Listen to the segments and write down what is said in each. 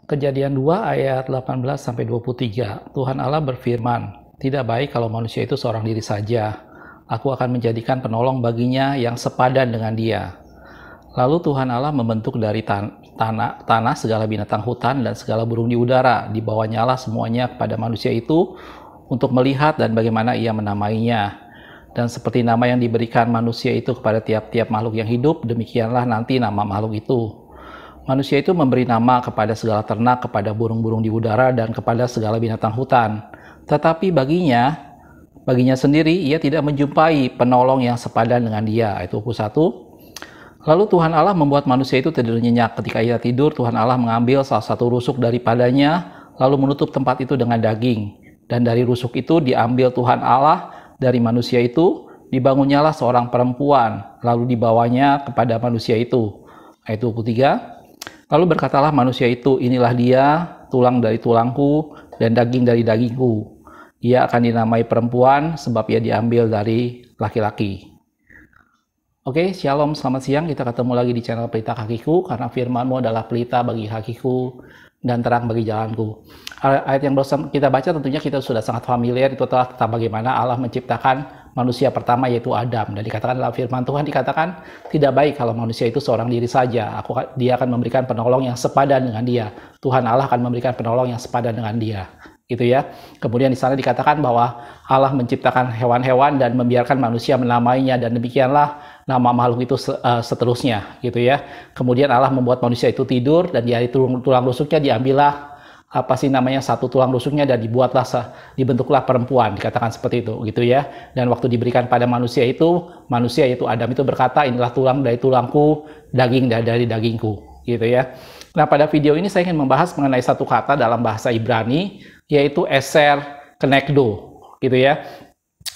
Kejadian 2 ayat 18-23. Tuhan Allah berfirman, "Tidak baik kalau manusia itu seorang diri saja. Aku akan menjadikan penolong baginya yang sepadan dengan dia." Lalu Tuhan Allah membentuk dari tanah segala binatang hutan dan segala burung di udara. Dibawanya Allah semuanya kepada manusia itu untuk melihat dan bagaimana ia menamainya. Dan seperti nama yang diberikan manusia itu kepada tiap-tiap makhluk yang hidup, demikianlah nanti nama makhluk itu. Manusia itu memberi nama kepada segala ternak, kepada burung-burung di udara, dan kepada segala binatang hutan. Tetapi baginya sendiri, ia tidak menjumpai penolong yang sepadan dengan dia. Itu 1. Lalu Tuhan Allah membuat manusia itu tidur nyenyak. Ketika ia tidur, Tuhan Allah mengambil salah satu rusuk daripadanya, lalu menutup tempat itu dengan daging. Dan dari rusuk itu diambil Tuhan Allah dari manusia itu, dibangunnyalah seorang perempuan, lalu dibawanya kepada manusia itu. Ayat 23. Lalu berkatalah manusia itu, "Inilah dia, tulang dari tulangku dan daging dari dagingku. Ia akan dinamai perempuan sebab ia diambil dari laki-laki." Oke, shalom, selamat siang. Kita ketemu lagi di channel Pelita Kakiku, karena firman-Mu adalah pelita bagi kakiku dan terang bagi jalanku. Ayat yang baru kita baca tentunya kita sudah sangat familiar, itu adalah tentang bagaimana Allah menciptakan manusia pertama, yaitu Adam. Dan dikatakan dalam firman Tuhan, dikatakan tidak baik kalau manusia itu seorang diri saja. Dia akan memberikan penolong yang sepadan dengan dia. Tuhan Allah akan memberikan penolong yang sepadan dengan dia. Gitu ya. Kemudian di sana dikatakan bahwa Allah menciptakan hewan-hewan dan membiarkan manusia menamainya, dan demikianlah nama makhluk itu seterusnya, gitu ya. Kemudian Allah membuat manusia itu tidur, dan dari tulang rusuknya diambillah satu tulang rusuknya, dan dibentuklah perempuan, dikatakan seperti itu, gitu ya. Dan waktu diberikan pada manusia yaitu Adam itu berkata, "Inilah tulang dari tulangku, daging dari dagingku," gitu ya. Nah, pada video ini saya ingin membahas mengenai satu kata dalam bahasa Ibrani, yaitu eser kenekdo, gitu ya.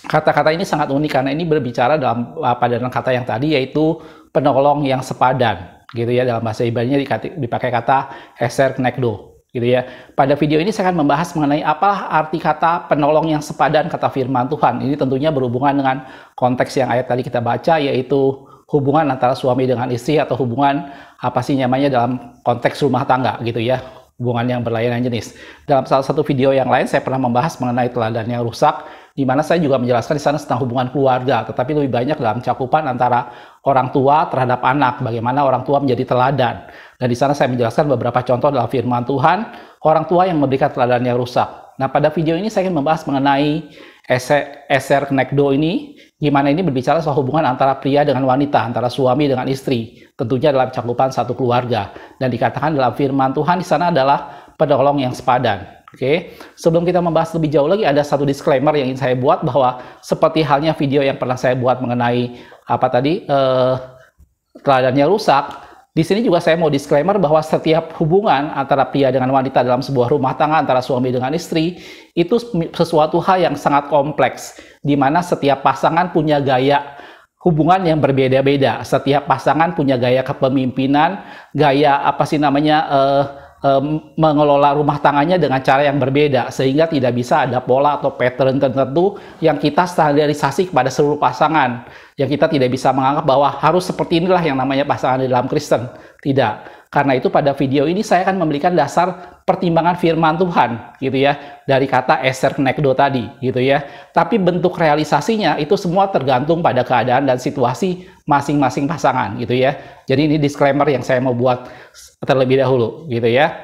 Kata-kata ini sangat unik karena ini berbicara dalam padanan kata yang tadi, yaitu penolong yang sepadan, gitu ya. Dalam bahasa Ibrani dipakai kata eser kenekdo, gitu ya. Pada video ini saya akan membahas mengenai apa arti kata penolong yang sepadan, kata firman Tuhan. Ini tentunya berhubungan dengan konteks yang ayat tadi kita baca, yaitu hubungan antara suami dengan istri, atau hubungan dalam konteks rumah tangga, gitu ya. Hubungan yang berlainan jenis. Dalam salah satu video yang lain saya pernah membahas mengenai teladan yang rusak, di mana saya juga menjelaskan di sana tentang hubungan keluarga, tetapi lebih banyak dalam cakupan antara orang tua terhadap anak, bagaimana orang tua menjadi teladan. Dan di sana saya menjelaskan beberapa contoh dalam firman Tuhan, orang tua yang memberikan teladan yang rusak. Nah, pada video ini saya ingin membahas mengenai eser kenekdo ini, gimana ini berbicara soal hubungan antara pria dengan wanita, antara suami dengan istri, tentunya dalam cakupan satu keluarga. Dan dikatakan dalam firman Tuhan di sana adalah penolong yang sepadan. Oke, sebelum kita membahas lebih jauh lagi, ada satu disclaimer yang ingin saya buat, bahwa seperti halnya video yang pernah saya buat mengenai teladan yang rusak, di sini juga saya mau disclaimer bahwa setiap hubungan antara pria dengan wanita dalam sebuah rumah tangga, antara suami dengan istri, itu sesuatu hal yang sangat kompleks, di mana setiap pasangan punya gaya hubungan yang berbeda-beda. Setiap pasangan punya gaya kepemimpinan, gaya mengelola rumah tangganya dengan cara yang berbeda, sehingga tidak bisa ada pola atau pattern tertentu yang kita standarisasi kepada seluruh pasangan, yang kita tidak bisa menganggap bahwa harus seperti inilah yang namanya pasangan di dalam Kristen. Tidak. Karena itu pada video ini saya akan memberikan dasar pertimbangan firman Tuhan, gitu ya, dari kata eser kenekdo tadi, gitu ya. Tapi bentuk realisasinya itu semua tergantung pada keadaan dan situasi masing-masing pasangan, gitu ya. Jadi ini disclaimer yang saya mau buat terlebih dahulu, gitu ya.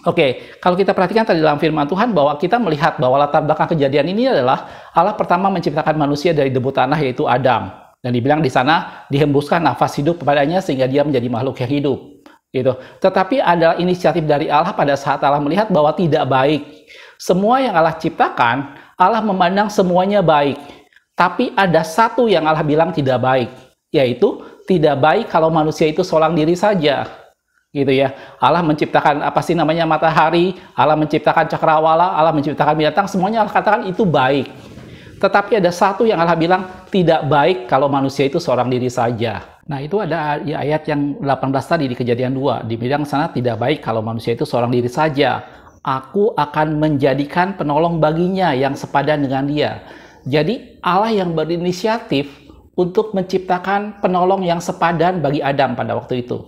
Oke, kalau kita perhatikan tadi dalam firman Tuhan, bahwa kita melihat bahwa latar belakang kejadian ini adalah Allah pertama menciptakan manusia dari debu tanah, yaitu Adam. Dan dibilang di sana dihembuskan nafas hidup kepadanya sehingga dia menjadi makhluk yang hidup. Gitu. Tetapi ada inisiatif dari Allah pada saat Allah melihat bahwa tidak baik. Semua yang Allah ciptakan, Allah memandang semuanya baik. Tapi ada satu yang Allah bilang tidak baik, yaitu tidak baik kalau manusia itu seorang diri saja. Gitu ya. Allah menciptakan matahari, Allah menciptakan cakrawala, Allah menciptakan binatang, semuanya Allah katakan itu baik. Tetapi ada satu yang Allah bilang tidak baik kalau manusia itu seorang diri saja. Nah, itu ada ayat yang 18 tadi di Kejadian 2. Dibilang sana tidak baik kalau manusia itu seorang diri saja. Aku akan menjadikan penolong baginya yang sepadan dengan dia. Jadi Allah yang berinisiatif untuk menciptakan penolong yang sepadan bagi Adam pada waktu itu.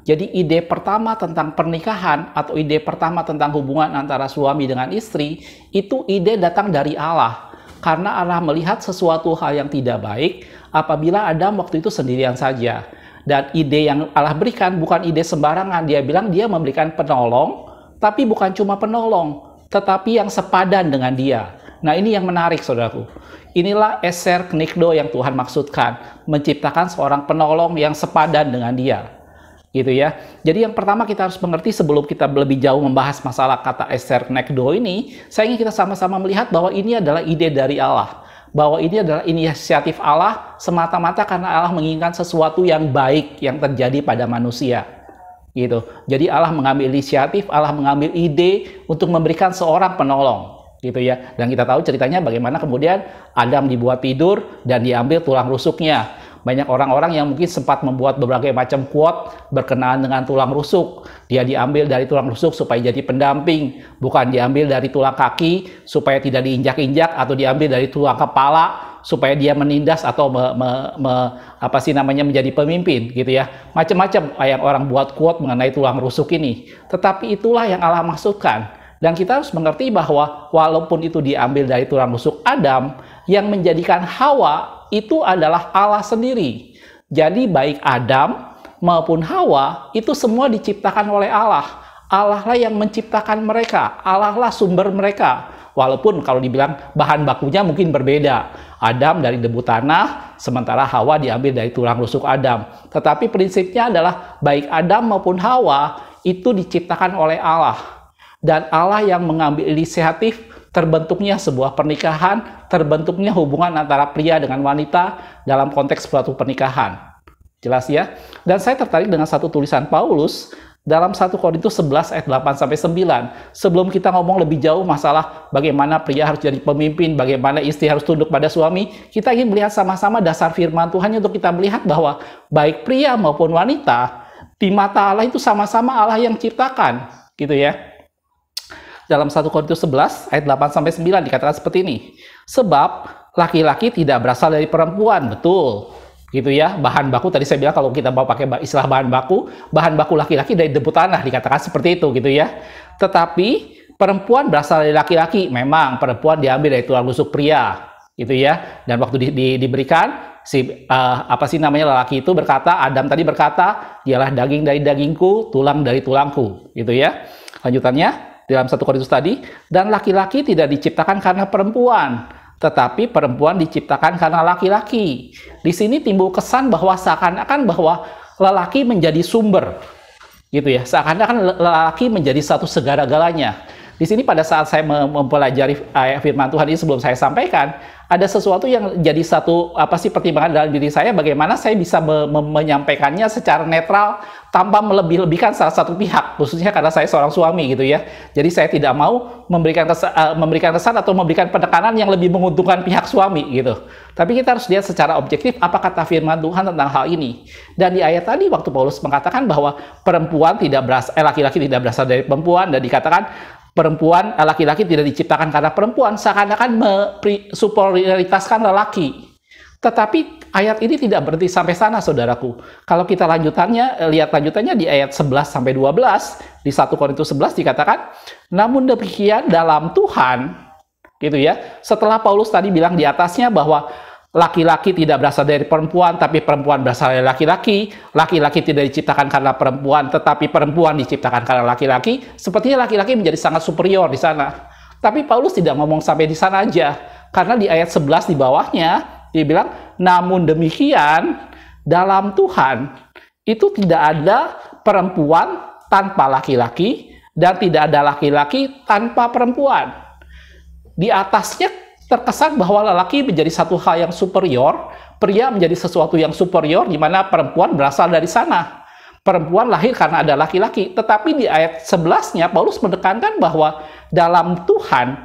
Jadi ide pertama tentang pernikahan atau ide pertama tentang hubungan antara suami dengan istri, itu ide datang dari Allah. Karena Allah melihat sesuatu hal yang tidak baik apabila Adam waktu itu sendirian saja. Dan ide yang Allah berikan bukan ide sembarangan. Dia bilang dia memberikan penolong, tapi bukan cuma penolong, tetapi yang sepadan dengan dia. Nah, ini yang menarik, saudaraku. Inilah eser knikdo yang Tuhan maksudkan, menciptakan seorang penolong yang sepadan dengan dia. Gitu ya. Jadi yang pertama kita harus mengerti sebelum kita lebih jauh membahas masalah kata eser knikdo ini, saya ingin kita sama-sama melihat bahwa ini adalah ide dari Allah. Bahwa ini adalah inisiatif Allah semata-mata karena Allah menginginkan sesuatu yang baik yang terjadi pada manusia. Gitu. Jadi Allah mengambil inisiatif, Allah mengambil ide untuk memberikan seorang penolong. Gitu ya. Dan kita tahu ceritanya bagaimana kemudian Adam dibuat tidur dan diambil tulang rusuknya. Banyak orang-orang yang mungkin sempat membuat berbagai macam quote berkenaan dengan tulang rusuk. Dia diambil dari tulang rusuk supaya jadi pendamping, bukan diambil dari tulang kaki supaya tidak diinjak-injak, atau diambil dari tulang kepala supaya dia menindas atau menjadi pemimpin, gitu ya. Macam-macam yang orang buat quote mengenai tulang rusuk ini. Tetapi itulah yang Allah maksudkan. Dan kita harus mengerti bahwa walaupun itu diambil dari tulang rusuk Adam, yang menjadikan Hawa itu adalah Allah sendiri. Jadi baik Adam maupun Hawa itu semua diciptakan oleh Allah. Allah lah yang menciptakan mereka. Allah lah sumber mereka. Walaupun kalau dibilang bahan bakunya mungkin berbeda. Adam dari debu tanah, sementara Hawa diambil dari tulang rusuk Adam. Tetapi prinsipnya adalah baik Adam maupun Hawa itu diciptakan oleh Allah. Dan Allah yang mengambil inisiatif terbentuknya sebuah pernikahan, terbentuknya hubungan antara pria dengan wanita dalam konteks suatu pernikahan. Jelas ya? Dan saya tertarik dengan satu tulisan Paulus dalam 1 Korintus 11 ayat 8-9. Sebelum kita ngomong lebih jauh masalah bagaimana pria harus jadi pemimpin, bagaimana istri harus tunduk pada suami, kita ingin melihat sama-sama dasar firman Tuhan untuk kita melihat bahwa baik pria maupun wanita, di mata Allah itu sama-sama Allah yang ciptakan. Gitu ya. Dalam 1 Korintus 11 ayat 8-9 dikatakan seperti ini. Sebab laki-laki tidak berasal dari perempuan, betul. Gitu ya. Bahan baku tadi saya bilang kalau kita mau pakai istilah bahan baku laki-laki dari debu tanah, dikatakan seperti itu, gitu ya. Tetapi perempuan berasal dari laki-laki, memang perempuan diambil dari tulang rusuk pria, gitu ya. Dan waktu diberikan lelaki itu berkata, Adam tadi berkata, dialah daging dari dagingku, tulang dari tulangku, gitu ya. Lanjutannya dalam 1 Korintus tadi, dan laki-laki tidak diciptakan karena perempuan, tetapi perempuan diciptakan karena laki-laki. Di sini timbul kesan bahwa seakan-akan bahwa lelaki menjadi sumber, gitu ya. Seakan-akan lelaki menjadi satu segala-galanya. Di sini pada saat saya mempelajari firman Tuhan ini sebelum saya sampaikan, ada sesuatu yang jadi satu pertimbangan dalam diri saya, bagaimana saya bisa menyampaikannya secara netral tanpa melebih-lebihkan salah satu pihak, khususnya karena saya seorang suami, gitu ya. Jadi saya tidak mau memberikan kesan atau memberikan penekanan yang lebih menguntungkan pihak suami, gitu. Tapi kita harus lihat secara objektif apa kata firman Tuhan tentang hal ini. Dan di ayat tadi waktu Paulus mengatakan bahwa laki-laki tidak berasal dari perempuan, dan dikatakan laki-laki tidak diciptakan karena perempuan, seakan-akan superioritaskan lelaki. Tetapi ayat ini tidak berhenti sampai sana, saudaraku. Kalau kita lihat lanjutannya di ayat 11-12, di 1 Korintus 11 dikatakan, namun demikian dalam Tuhan, gitu ya. Setelah Paulus tadi bilang di atasnya bahwa laki-laki tidak berasal dari perempuan, tapi perempuan berasal dari laki-laki. Laki-laki tidak diciptakan karena perempuan, tetapi perempuan diciptakan karena laki-laki. Sepertinya laki-laki menjadi sangat superior di sana. Tapi Paulus tidak ngomong sampai di sana aja. Karena di ayat 11 di bawahnya, dia bilang, namun demikian, dalam Tuhan, itu tidak ada perempuan tanpa laki-laki, dan tidak ada laki-laki tanpa perempuan. Di atasnya terkesan bahwa lelaki menjadi satu hal yang superior, pria menjadi sesuatu yang superior, di mana perempuan berasal dari sana. Perempuan lahir karena ada laki-laki. Tetapi di ayat 11-nya, Paulus menekankan bahwa dalam Tuhan,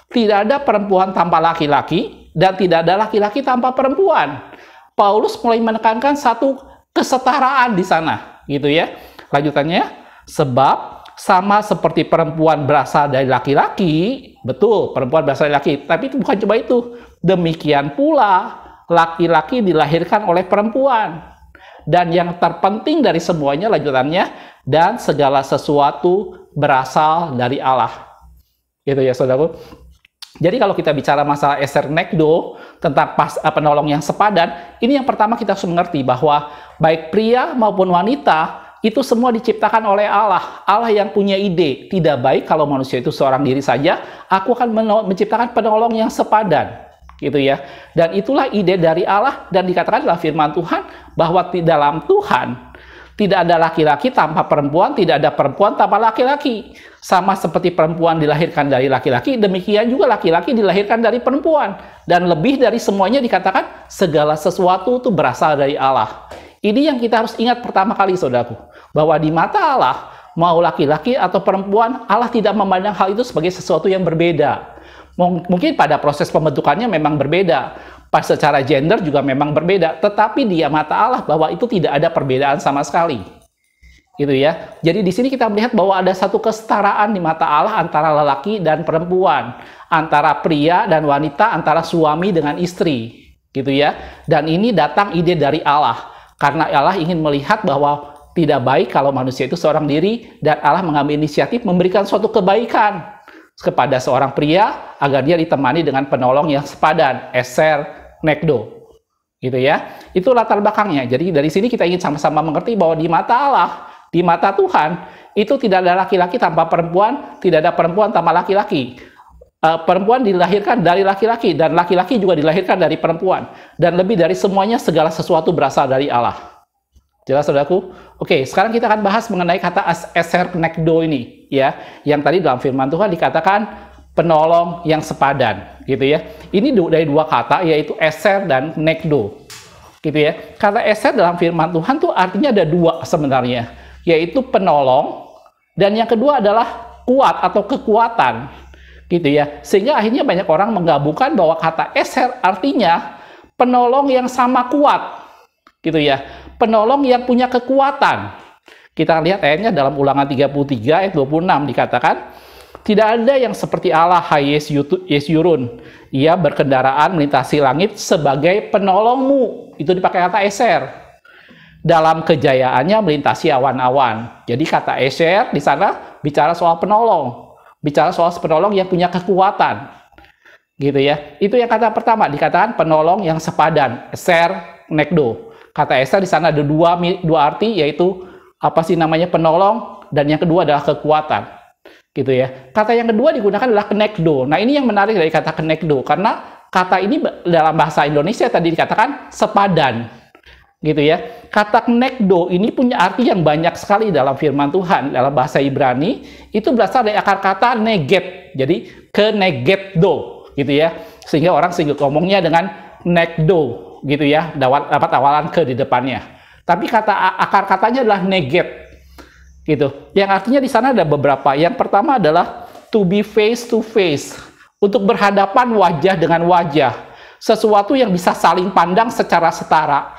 tidak ada perempuan tanpa laki-laki, dan tidak ada laki-laki tanpa perempuan. Paulus mulai menekankan satu kesetaraan di sana, gitu ya. Lanjutannya, sebab sama seperti perempuan berasal dari laki-laki, betul, perempuan berasal dari laki, tapi itu bukan cuma itu. Demikian pula, laki-laki dilahirkan oleh perempuan. dan yang terpenting dari semuanya lanjutannya, dan segala sesuatu berasal dari Allah. Gitu ya saudaraku. Jadi kalau kita bicara masalah eser nekdo, tentang penolong yang sepadan, ini yang pertama kita harus mengerti bahwa baik pria maupun wanita itu semua diciptakan oleh Allah. Allah yang punya ide. Tidak baik kalau manusia itu seorang diri saja. Aku akan menciptakan penolong yang sepadan. Gitu ya. Dan itulah ide dari Allah. Dan dikatakan dalam firman Tuhan bahwa di dalam Tuhan tidak ada laki-laki tanpa perempuan, tidak ada perempuan tanpa laki-laki. Sama seperti perempuan dilahirkan dari laki-laki, demikian juga laki-laki dilahirkan dari perempuan. Dan lebih dari semuanya dikatakan segala sesuatu itu berasal dari Allah. Ini yang kita harus ingat pertama kali, saudaraku. Bahwa di mata Allah, mau laki-laki atau perempuan, Allah tidak memandang hal itu sebagai sesuatu yang berbeda. Mungkin pada proses pembentukannya memang berbeda. Pas secara gender juga memang berbeda. Tetapi di mata Allah bahwa itu tidak ada perbedaan sama sekali. Gitu ya. Jadi di sini kita melihat bahwa ada satu kesetaraan di mata Allah antara lelaki dan perempuan. Antara pria dan wanita, antara suami dengan istri. Gitu ya. Dan ini datang ide dari Allah. Karena Allah ingin melihat bahwa tidak baik kalau manusia itu seorang diri, dan Allah mengambil inisiatif memberikan suatu kebaikan kepada seorang pria agar dia ditemani dengan penolong yang sepadan, eser nekdo. Gitu ya. Itu latar belakangnya. Jadi dari sini kita ingin sama-sama mengerti bahwa di mata Allah, di mata Tuhan, itu tidak ada laki-laki tanpa perempuan, tidak ada perempuan tanpa laki-laki. Perempuan dilahirkan dari laki-laki, dan laki-laki juga dilahirkan dari perempuan. Dan lebih dari semuanya, segala sesuatu berasal dari Allah. Jelas, saudaraku? Oke, sekarang kita akan bahas mengenai kata eser nekdo ini, ya. Yang tadi dalam firman Tuhan dikatakan penolong yang sepadan, gitu ya. Ini dari dua kata, yaitu eser dan nekdo, gitu ya. Kata eser dalam firman Tuhan tuh artinya ada dua sebenarnya, yaitu penolong, dan yang kedua adalah kuat atau kekuatan. Gitu ya, sehingga akhirnya banyak orang menggabungkan bahwa kata eser artinya penolong yang sama kuat, gitu ya, penolong yang punya kekuatan. Kita lihat ayatnya dalam Ulangan 33 ayat 26 dikatakan, tidak ada yang seperti Allah, hai Yesyurun, ia berkendaraan melintasi langit sebagai penolongmu. Itu dipakai kata eser. Dalam kejayaannya melintasi awan-awan. Jadi kata eser di sana bicara soal penolong. Bicara soal penolong yang punya kekuatan. Gitu ya. Itu yang kata pertama, dikatakan penolong yang sepadan, eser nekdo. Kata eser di sana ada dua arti, yaitu apa sih namanya penolong, dan yang kedua adalah kekuatan. Gitu ya. Kata yang kedua digunakan adalah kenekdo. Nah, ini yang menarik dari kata kenekdo, karena kata ini dalam bahasa Indonesia tadi dikatakan sepadan. Gitu ya. Kata nekdo ini punya arti yang banyak sekali dalam firman Tuhan. Dalam bahasa Ibrani itu berasal dari akar kata neget. Jadi kenegeddo, gitu ya. Sehingga orang ngomongnya dengan nekdo, gitu ya. Dapat awalan ke di depannya. Tapi akar katanya adalah neget, gitu. Yang artinya di sana ada beberapa. Yang pertama adalah to be face to face, untuk berhadapan wajah dengan wajah. Sesuatu yang bisa saling pandang secara setara.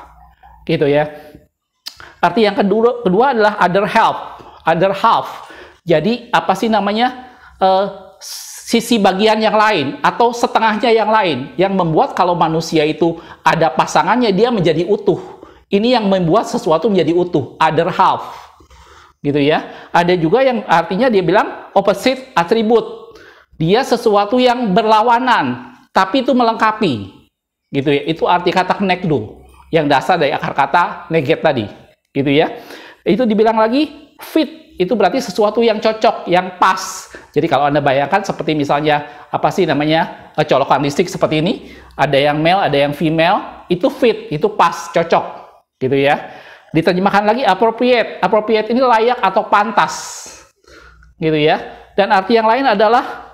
Gitu ya. Arti yang kedua adalah other half. Jadi apa sih namanya, sisi bagian yang lain atau setengahnya yang lain, yang membuat kalau manusia itu ada pasangannya dia menjadi utuh. Ini yang membuat sesuatu menjadi utuh, other half. Gitu ya. Ada juga yang artinya dia bilang opposite attribute. Dia sesuatu yang berlawanan tapi itu melengkapi. Gitu ya. Itu arti kata nekdo, yang dasar dari akar kata neget tadi, gitu ya. Itu dibilang lagi fit, itu berarti sesuatu yang cocok, yang pas. Jadi kalau Anda bayangkan seperti misalnya apa sih namanya, colokan listrik seperti ini, ada yang male, ada yang female, itu fit, itu pas, cocok, gitu ya. Diterjemahkan lagi appropriate. Appropriate ini layak atau pantas, gitu ya. Dan arti yang lain adalah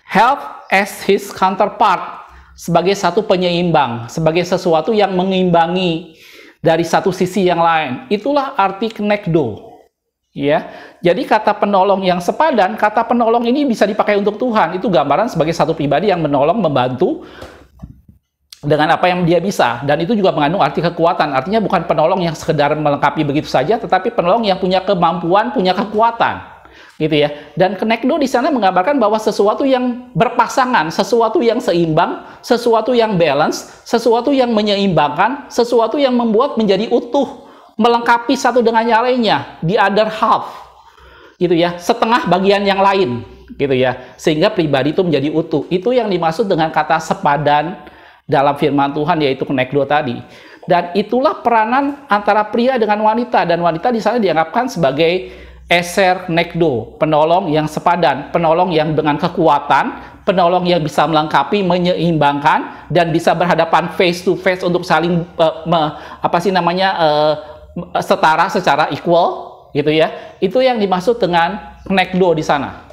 help as his counterpart, sebagai satu penyeimbang, sebagai sesuatu yang mengimbangi dari satu sisi yang lain. Itulah arti kenekdo. Ya. Jadi kata penolong yang sepadan, kata penolong ini bisa dipakai untuk Tuhan. Itu gambaran sebagai satu pribadi yang menolong, membantu dengan apa yang dia bisa. Dan itu juga mengandung arti kekuatan. Artinya bukan penolong yang sekedar melengkapi begitu saja, tetapi penolong yang punya kemampuan, punya kekuatan. gitu ya. Dan kenekdo di sana menggambarkan bahwa sesuatu yang berpasangan, sesuatu yang seimbang, sesuatu yang balance, sesuatu yang menyeimbangkan, sesuatu yang membuat menjadi utuh, melengkapi satu dengan yang lainnya, the other half, gitu ya, setengah bagian yang lain, gitu ya, sehingga pribadi itu menjadi utuh. Itu yang dimaksud dengan kata sepadan dalam firman Tuhan, yaitu kenekdo tadi. Dan itulah peranan antara pria dengan wanita, dan wanita di sana dianggapkan sebagai eser nekdo, penolong yang sepadan, penolong yang dengan kekuatan, penolong yang bisa melengkapi, menyeimbangkan, dan bisa berhadapan face to face untuk saling setara secara equal, gitu ya. Itu yang dimaksud dengan nekdo di sana.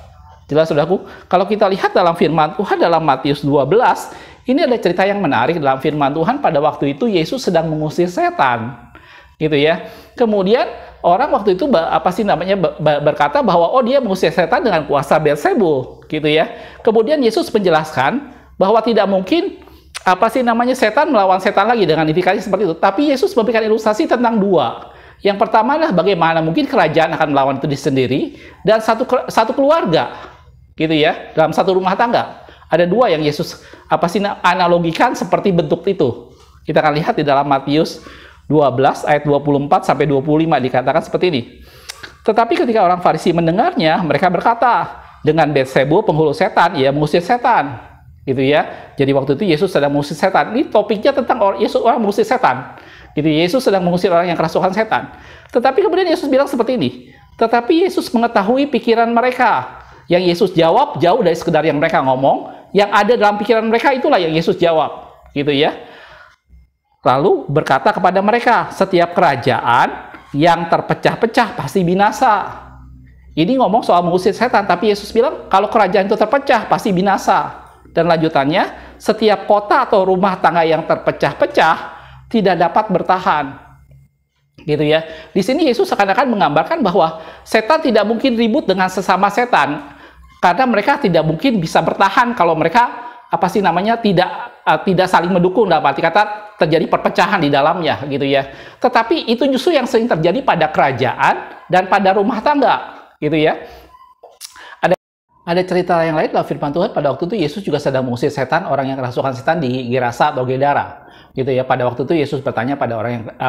Jelas, saudaraku? Kalau kita lihat dalam firman Tuhan dalam Matius 12, ini ada cerita yang menarik dalam firman Tuhan. Pada waktu itu Yesus sedang mengusir setan, gitu ya. Kemudian orang waktu itu berkata bahwa dia mengusir setan dengan kuasa Beelzebul, gitu ya. Kemudian Yesus menjelaskan bahwa tidak mungkin setan melawan setan lagi dengan indikasi seperti itu. Tapi Yesus memberikan ilustrasi tentang dua. Yang pertama adalah bagaimana mungkin kerajaan akan melawan itu sendiri, dan satu keluarga, gitu ya, dalam satu rumah tangga. Ada dua yang Yesus analogikan seperti bentuk itu. Kita akan lihat di dalam Matius 12 ayat 24 sampai 25 dikatakan seperti ini. Tetapi ketika orang Farisi mendengarnya, mereka berkata, dengan Beelzebul penghulu setan, ia mengusir setan, gitu ya. Jadi waktu itu Yesus sedang mengusir setan. Ini topiknya tentang orang mengusir setan. Gitu, Yesus sedang mengusir orang yang kerasukan setan. Tetapi kemudian Yesus bilang seperti ini. Tetapi Yesus mengetahui pikiran mereka. Yang Yesus jawab jauh dari sekedar yang mereka ngomong. Yang ada dalam pikiran mereka itulah yang Yesus jawab, gitu ya. Lalu berkata kepada mereka, setiap kerajaan yang terpecah-pecah pasti binasa. Ini ngomong soal mengusir setan, tapi Yesus bilang kalau kerajaan itu terpecah pasti binasa. Dan lanjutannya, setiap kota atau rumah tangga yang terpecah-pecah tidak dapat bertahan, gitu ya. Di sini Yesus seakan-akan menggambarkan bahwa setan tidak mungkin ribut dengan sesama setan, karena mereka tidak mungkin bisa bertahan kalau mereka tidak saling mendukung, dalam arti kata terjadi perpecahan di dalamnya, gitu ya. Tetapi itu justru yang sering terjadi pada kerajaan dan pada rumah tangga, gitu ya. Ada cerita yang lain dalam firman Tuhan. Pada waktu itu Yesus juga sedang mengusir setan, orang yang kerasukan setan di Gerasa atau Gedara, gitu ya. Pada waktu itu Yesus bertanya pada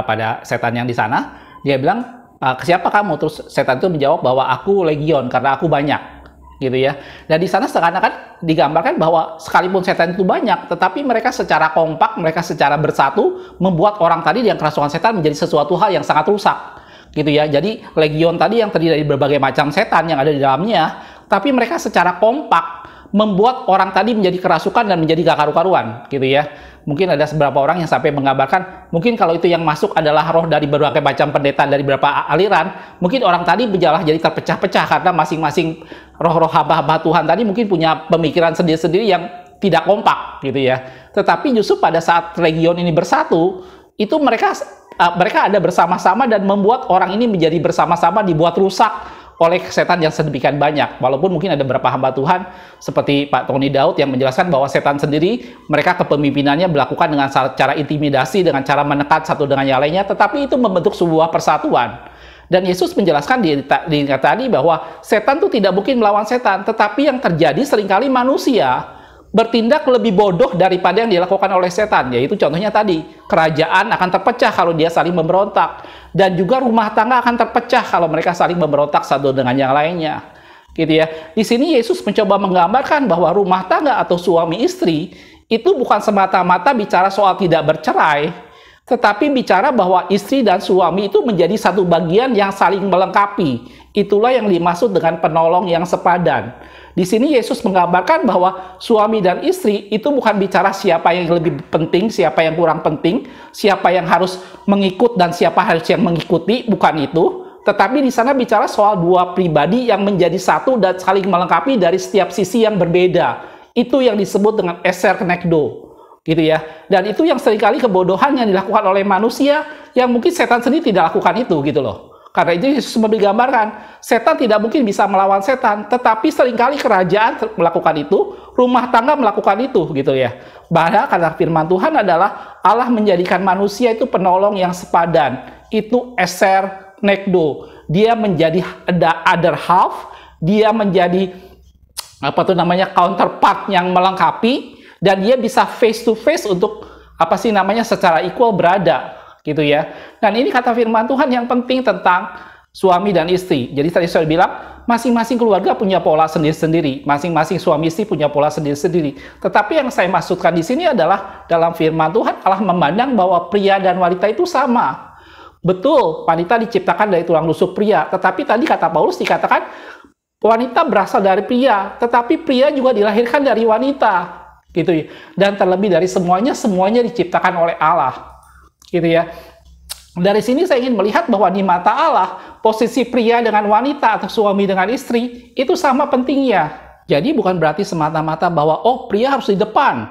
pada setan yang di sana. Dia bilang, siapa kamu? Terus setan itu menjawab bahwa aku legion, karena aku banyak, gitu ya. Dan di sana seakan-akan digambarkan bahwa sekalipun setan itu banyak, tetapi mereka secara kompak, mereka secara bersatu membuat orang tadi yang kerasukan setan menjadi sesuatu hal yang sangat rusak, gitu ya. Jadi legion tadi yang terdiri dari berbagai macam setan yang ada di dalamnya, tapi mereka secara kompak membuat orang tadi menjadi kerasukan dan menjadi gak karu-karuan, gitu ya. Mungkin ada beberapa orang yang sampai menggambarkan, mungkin kalau itu yang masuk adalah roh dari berbagai macam pendeta dari beberapa aliran, mungkin orang tadi menjalah jadi terpecah-pecah karena masing-masing roh-roh hamba-hamba Tuhan tadi mungkin punya pemikiran sendiri-sendiri yang tidak kompak, gitu ya. Tetapi justru pada saat legion ini bersatu, itu mereka ada bersama-sama dan membuat orang ini menjadi bersama-sama dibuat rusak oleh setan yang sedemikian banyak. Walaupun mungkin ada beberapa hamba Tuhan seperti Pak Tony Daud yang menjelaskan bahwa setan sendiri, mereka kepemimpinannya melakukan dengan cara intimidasi, dengan cara menekan satu dengan yang lainnya, tetapi itu membentuk sebuah persatuan. Dan Yesus menjelaskan tadi bahwa setan itu tidak mungkin melawan setan, tetapi yang terjadi seringkali manusia bertindak lebih bodoh daripada yang dilakukan oleh setan, yaitu contohnya tadi, kerajaan akan terpecah kalau dia saling memberontak, dan juga rumah tangga akan terpecah kalau mereka saling memberontak satu dengan yang lainnya, gitu ya. Di sini Yesus mencoba menggambarkan bahwa rumah tangga atau suami istri itu bukan semata-mata bicara soal tidak bercerai, tetapi bicara bahwa istri dan suami itu menjadi satu bagian yang saling melengkapi. Itulah yang dimaksud dengan penolong yang sepadan. Di sini Yesus menggambarkan bahwa suami dan istri itu bukan bicara siapa yang lebih penting, siapa yang kurang penting, siapa yang harus mengikut dan siapa harus yang mengikuti, bukan itu. Tetapi di sana bicara soal dua pribadi yang menjadi satu dan saling melengkapi dari setiap sisi yang berbeda. Itu yang disebut dengan eser kenekdo, gitu ya. Dan itu yang seringkali kebodohan yang dilakukan oleh manusia yang mungkin setan sendiri tidak lakukan itu, gitu loh. Karena itu Yesus menggambarkan, setan tidak mungkin bisa melawan setan, tetapi seringkali kerajaan melakukan itu, rumah tangga melakukan itu, gitu ya. Bahkan karena firman Tuhan adalah Allah menjadikan manusia itu penolong yang sepadan. Itu eser nekdo. Dia menjadi the other half, Dia menjadi counterpart yang melengkapi, dan dia bisa face to face untuk secara equal berada, gitu ya. Dan ini kata firman Tuhan yang penting tentang suami dan istri. Jadi tadi saya bilang, masing-masing keluarga punya pola sendiri-sendiri, masing-masing suami istri punya pola sendiri-sendiri. Tetapi yang saya maksudkan di sini adalah dalam firman Tuhan Allah memandang bahwa pria dan wanita itu sama. Betul, wanita diciptakan dari tulang rusuk pria, tetapi tadi kata Paulus dikatakan wanita berasal dari pria, tetapi pria juga dilahirkan dari wanita, gitu ya. Dan terlebih dari semuanya diciptakan oleh Allah, gitu ya. Dari sini saya ingin melihat bahwa di mata Allah, posisi pria dengan wanita atau suami dengan istri itu sama pentingnya. Jadi bukan berarti semata-mata bahwa pria harus di depan,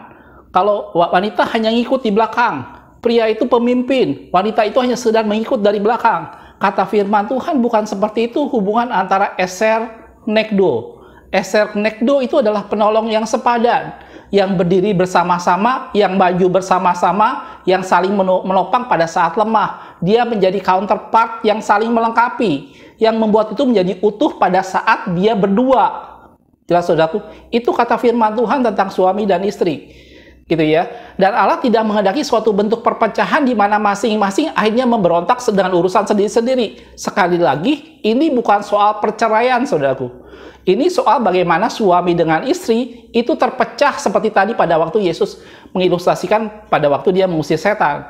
kalau wanita hanya ngikut di belakang. Pria itu pemimpin, wanita itu hanya sekedar mengikut dari belakang. Kata firman Tuhan bukan seperti itu hubungan antara eser nekdo. Eser nekdo itu adalah penolong yang sepadan, yang berdiri bersama-sama, yang maju bersama-sama, yang saling menopang pada saat lemah. Dia menjadi counterpart yang saling melengkapi, yang membuat itu menjadi utuh pada saat dia berdua. Jelas saudaraku, itu kata firman Tuhan tentang suami dan istri, gitu ya. Dan Allah tidak menghendaki suatu bentuk perpecahan di mana masing-masing akhirnya memberontak dengan urusan sendiri-sendiri. Sekali lagi, ini bukan soal perceraian, saudaraku. Ini soal bagaimana suami dengan istri itu terpecah seperti tadi pada waktu Yesus mengilustrasikan pada waktu dia mengusir setan,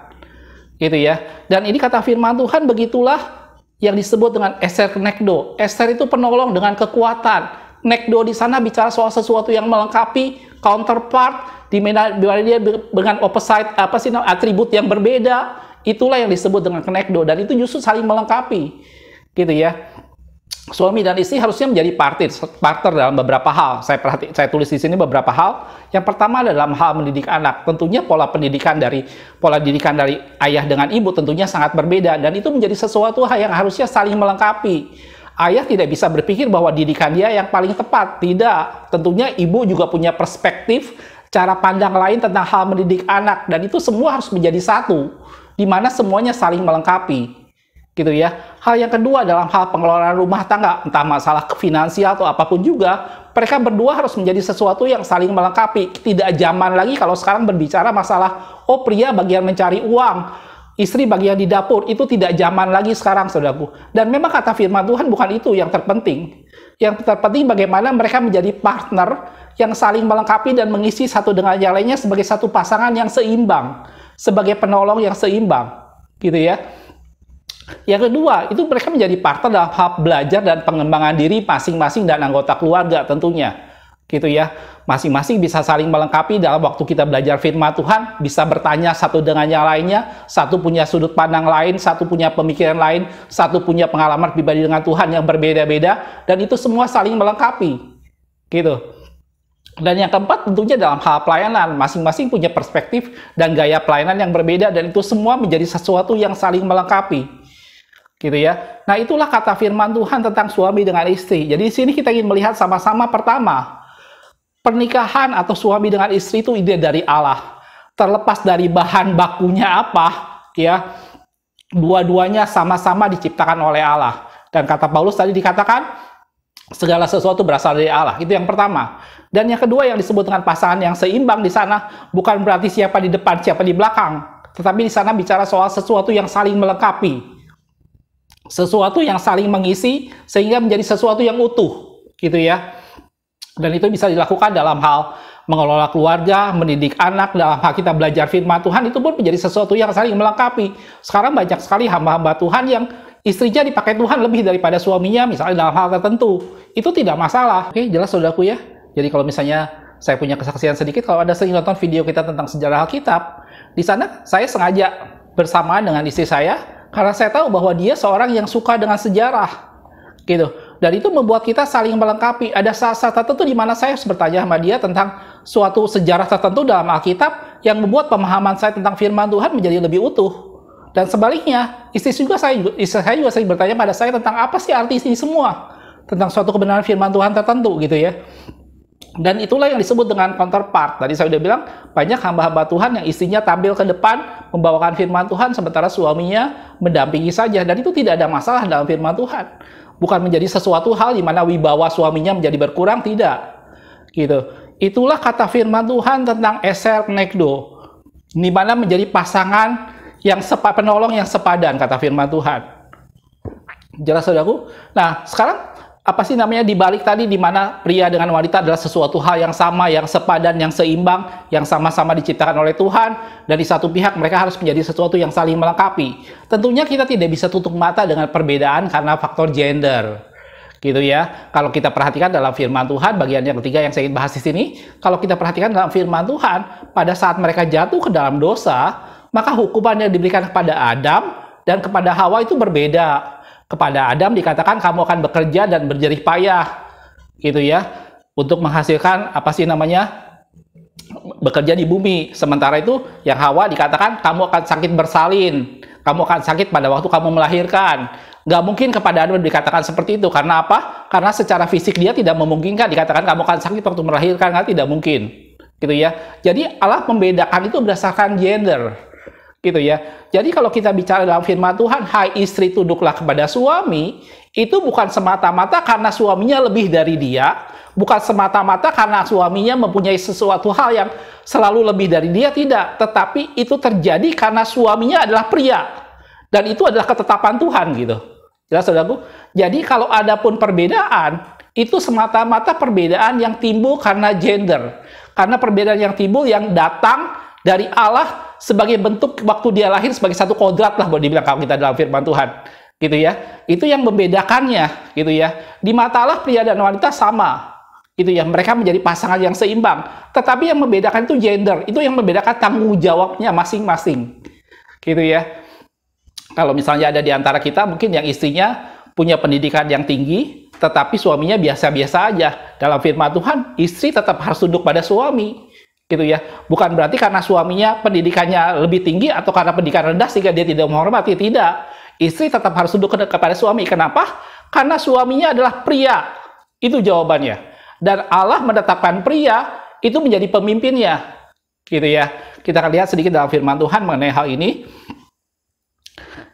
gitu ya. Dan ini kata firman Tuhan, begitulah yang disebut dengan eser nekdo. Eser itu penolong dengan kekuatan. Nekdo di sana bicara soal sesuatu yang melengkapi, counterpart, di mana dia dengan opposite atribut yang berbeda. Itulah yang disebut dengan nekdo, dan itu justru saling melengkapi, gitu ya. Suami dan istri harusnya menjadi partner dalam beberapa hal. Saya tulis di sini beberapa hal. Yang pertama adalah dalam hal mendidik anak. Tentunya pola didikan dari ayah dengan ibu tentunya sangat berbeda, dan itu menjadi sesuatu hal yang harusnya saling melengkapi. Ayah tidak bisa berpikir bahwa didikan dia yang paling tepat. Tidak. Tentunya ibu juga punya perspektif, cara pandang lain tentang hal mendidik anak, dan itu semua harus menjadi satu, di mana semuanya saling melengkapi, gitu ya. Hal yang kedua dalam hal pengelolaan rumah tangga, entah masalah finansial atau apapun juga, mereka berdua harus menjadi sesuatu yang saling melengkapi. Tidak zaman lagi kalau sekarang berbicara masalah pria bagian mencari uang, istri bagian di dapur. Itu tidak zaman lagi sekarang, saudaraku. Dan memang kata firman Tuhan bukan itu yang terpenting. Yang terpenting bagaimana mereka menjadi partner yang saling melengkapi dan mengisi satu dengan yang lainnya sebagai satu pasangan yang seimbang, sebagai penolong yang seimbang, gitu ya. Yang kedua, itu mereka menjadi partner dalam hal belajar dan pengembangan diri masing-masing dan anggota keluarga tentunya, gitu ya. Masing-masing bisa saling melengkapi dalam waktu kita belajar firman Tuhan, bisa bertanya satu dengan yang lainnya, satu punya sudut pandang lain, satu punya pemikiran lain, satu punya pengalaman pribadi dengan Tuhan yang berbeda-beda, dan itu semua saling melengkapi, gitu. Dan yang keempat tentunya dalam hal pelayanan, masing-masing punya perspektif dan gaya pelayanan yang berbeda, dan itu semua menjadi sesuatu yang saling melengkapi, gitu ya. Nah, itulah kata firman Tuhan tentang suami dengan istri. Jadi di sini kita ingin melihat sama-sama, pertama, pernikahan atau suami dengan istri itu ide dari Allah. Terlepas dari bahan bakunya apa, ya, dua-duanya sama-sama diciptakan oleh Allah. Dan kata Paulus tadi dikatakan segala sesuatu berasal dari Allah. Itu yang pertama. Dan yang kedua yang disebut dengan pasangan yang seimbang di sana bukan berarti siapa di depan, siapa di belakang, tetapi di sana bicara soal sesuatu yang saling melengkapi, sesuatu yang saling mengisi sehingga menjadi sesuatu yang utuh, gitu ya. Dan itu bisa dilakukan dalam hal mengelola keluarga, mendidik anak, dalam hal kita belajar firman Tuhan, itu pun menjadi sesuatu yang saling melengkapi. Sekarang banyak sekali hamba-hamba Tuhan yang istrinya dipakai Tuhan lebih daripada suaminya, misalnya dalam hal tertentu. Itu tidak masalah. Oke, jelas saudaraku ya. Jadi kalau misalnya saya punya kesaksian sedikit, kalau ada sering nonton video kita tentang sejarah Alkitab, di sana saya sengaja bersamaan dengan istri saya, karena saya tahu bahwa dia seorang yang suka dengan sejarah, gitu. Dan itu membuat kita saling melengkapi. Ada saat-saat tertentu di mana saya harus bertanya sama dia tentang suatu sejarah tertentu dalam Alkitab yang membuat pemahaman saya tentang firman Tuhan menjadi lebih utuh. Dan sebaliknya, istri saya juga sering bertanya pada saya tentang apa sih arti ini semua, tentang suatu kebenaran firman Tuhan tertentu, gitu ya. Dan itulah yang disebut dengan counterpart. Tadi saya sudah bilang, banyak hamba-hamba Tuhan yang istrinya tampil ke depan, membawakan firman Tuhan, sementara suaminya mendampingi saja. Dan itu tidak ada masalah dalam firman Tuhan. Bukan menjadi sesuatu hal di mana wibawa suaminya menjadi berkurang, tidak. Gitu. Itulah kata firman Tuhan tentang eser nekdo, di mana menjadi pasangan yang penolong yang sepadan, kata firman Tuhan. Jelas saudaraku? Nah, sekarang apa sih namanya dibalik tadi, di mana pria dengan wanita adalah sesuatu hal yang sama, yang sepadan, yang seimbang, yang sama-sama diciptakan oleh Tuhan, dan di satu pihak mereka harus menjadi sesuatu yang saling melengkapi. Tentunya kita tidak bisa tutup mata dengan perbedaan karena faktor gender. Gitu ya. Kalau kita perhatikan dalam firman Tuhan, bagian yang ketiga yang saya ingin bahas di sini, kalau kita perhatikan dalam firman Tuhan, pada saat mereka jatuh ke dalam dosa, maka hukuman yang diberikan kepada Adam dan kepada Hawa itu berbeda. Kepada Adam dikatakan kamu akan bekerja dan berjerih payah, gitu ya, untuk menghasilkan apa sih namanya, bekerja di bumi. Sementara itu yang Hawa dikatakan kamu akan sakit bersalin, kamu akan sakit pada waktu kamu melahirkan. Nggak mungkin kepada Adam dikatakan seperti itu. Karena apa? Karena secara fisik dia tidak memungkinkan dikatakan kamu akan sakit waktu melahirkan, kan tidak mungkin, gitu ya. Jadi Allah membedakan itu berdasarkan gender, gitu ya. Jadi kalau kita bicara dalam firman Tuhan, hai istri tunduklah kepada suami, itu bukan semata-mata karena suaminya lebih dari dia, bukan semata-mata karena suaminya mempunyai sesuatu hal yang selalu lebih dari dia, tidak. Tetapi itu terjadi karena suaminya adalah pria, dan itu adalah ketetapan Tuhan, gitu. Jelas saudaraku? Jadi kalau ada pun perbedaan, itu semata-mata perbedaan yang timbul karena gender, karena perbedaan yang timbul yang datang dari Allah sebagai bentuk waktu dia lahir sebagai satu kodrat lah, boleh dibilang kalau kita dalam firman Tuhan, gitu ya. Itu yang membedakannya, gitu ya. Di mata Allah pria dan wanita sama, gitu ya. Mereka menjadi pasangan yang seimbang. Tetapi yang membedakan itu gender, itu yang membedakan tanggung jawabnya masing-masing, gitu ya. Kalau misalnya ada di antara kita mungkin yang istrinya punya pendidikan yang tinggi, tetapi suaminya biasa-biasa aja. Dalam firman Tuhan, istri tetap harus tunduk pada suami, gitu ya. Bukan berarti karena suaminya pendidikannya lebih tinggi atau karena pendidikan rendah sehingga dia tidak menghormati, tidak. Istri tetap harus tunduk kepada suami. Kenapa? Karena suaminya adalah pria. Itu jawabannya. Dan Allah menetapkan pria itu menjadi pemimpinnya, gitu ya. Kita akan lihat sedikit dalam firman Tuhan mengenai hal ini.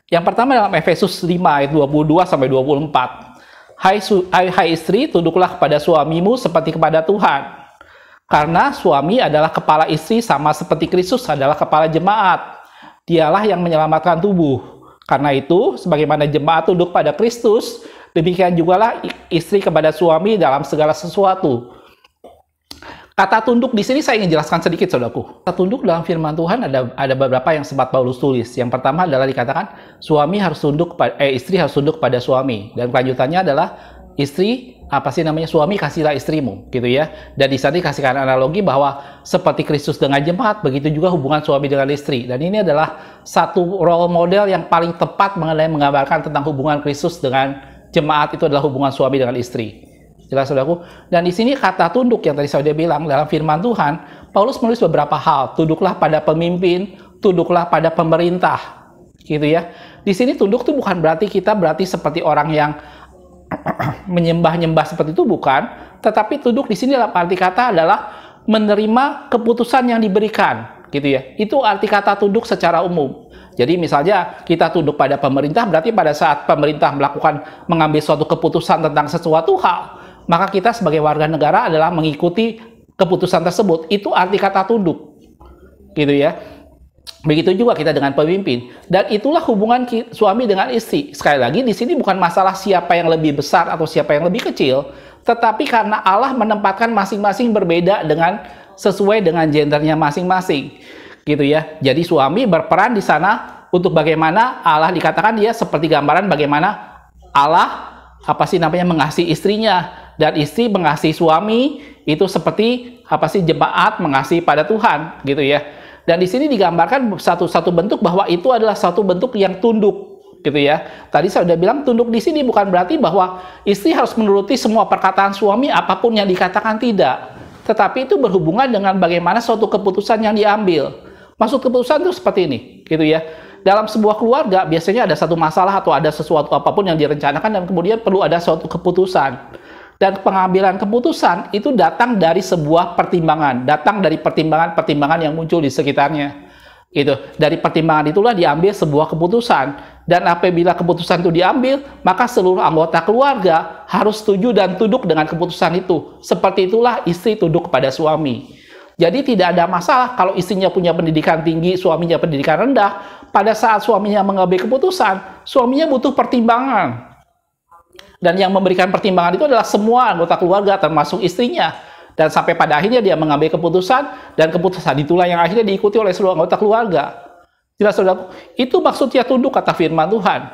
Yang pertama dalam Efesus 5 ayat 22 sampai 24. Hai istri, tunduklah kepada suamimu seperti kepada Tuhan. Karena suami adalah kepala istri sama seperti Kristus adalah kepala jemaat. Dialah yang menyelamatkan tubuh. Karena itu, sebagaimana jemaat tunduk pada Kristus, demikian jugalah istri kepada suami dalam segala sesuatu. Kata tunduk di sini saya ingin jelaskan sedikit, saudaraku. Kata tunduk dalam firman Tuhan ada beberapa yang sempat Paulus tulis. Yang pertama adalah dikatakan suami harus tunduk istri harus tunduk pada suami, dan kelanjutannya adalah istri suami kasihlah istrimu, gitu ya. Dan di sana dikasihkan analogi bahwa seperti Kristus dengan jemaat, begitu juga hubungan suami dengan istri. Dan ini adalah satu role model yang paling tepat mengenai menggambarkan tentang hubungan Kristus dengan jemaat, itu adalah hubungan suami dengan istri. Jelas saudaraku? Dan di sini kata tunduk yang tadi saya sudah bilang dalam firman Tuhan, Paulus menulis beberapa hal. Tunduklah pada pemimpin, tunduklah pada pemerintah, gitu ya. Di sini tunduk itu bukan berarti kita seperti orang yang menyembah-nyembah seperti itu, bukan. Tetapi tunduk di sini dalam arti kata adalah menerima keputusan yang diberikan, gitu ya. Itu arti kata tunduk secara umum. Jadi misalnya kita tunduk pada pemerintah, berarti pada saat pemerintah mengambil suatu keputusan tentang sesuatu hal, maka kita sebagai warga negara adalah mengikuti keputusan tersebut. Itu arti kata tunduk, gitu ya. Begitu juga kita dengan pemimpin. Dan itulah hubungan suami dengan istri. Sekali lagi, di sini bukan masalah siapa yang lebih besar atau siapa yang lebih kecil, tetapi karena Allah menempatkan masing-masing berbeda sesuai dengan gendernya masing-masing, gitu ya. Jadi suami berperan di sana untuk bagaimana Allah dikatakan dia seperti gambaran bagaimana Allah mengasihi istrinya. Dan istri mengasihi suami itu seperti jemaat mengasihi pada Tuhan, gitu ya. Dan di sini digambarkan satu bentuk bahwa itu adalah satu bentuk yang tunduk, gitu ya. Tadi saya sudah bilang tunduk di sini bukan berarti bahwa istri harus menuruti semua perkataan suami apapun yang dikatakan, tidak. Tetapi itu berhubungan dengan bagaimana suatu keputusan yang diambil. Maksud keputusan itu seperti ini, gitu ya. Dalam sebuah keluarga biasanya ada satu masalah atau ada sesuatu apapun yang direncanakan dan kemudian perlu ada suatu keputusan. Dan pengambilan keputusan itu datang dari sebuah pertimbangan, datang dari pertimbangan-pertimbangan yang muncul di sekitarnya. Dari pertimbangan itulah diambil sebuah keputusan. Dan apabila keputusan itu diambil, maka seluruh anggota keluarga harus setuju dan tunduk dengan keputusan itu. Seperti itulah istri tunduk kepada suami. Jadi tidak ada masalah kalau istrinya punya pendidikan tinggi, suaminya pendidikan rendah. Pada saat suaminya mengambil keputusan, suaminya butuh pertimbangan. Dan yang memberikan pertimbangan itu adalah semua anggota keluarga, termasuk istrinya. Dan sampai pada akhirnya dia mengambil keputusan, dan keputusan itulah yang akhirnya diikuti oleh seluruh anggota keluarga. Jelas, saudaraku? Itu maksudnya tunduk, kata firman Tuhan.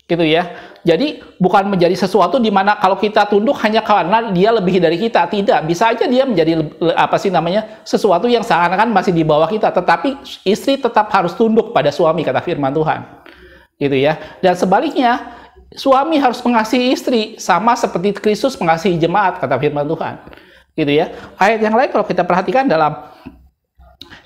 Gitu ya. Jadi bukan menjadi sesuatu di mana kalau kita tunduk hanya karena dia lebih dari kita. Tidak. Bisa aja dia menjadi sesuatu yang seakan-akan masih di bawah kita. Tetapi istri tetap harus tunduk pada suami, kata firman Tuhan. Gitu ya. Dan sebaliknya, suami harus mengasihi istri sama seperti Kristus mengasihi jemaat, kata firman Tuhan. Gitu ya. Ayat yang lain kalau kita perhatikan dalam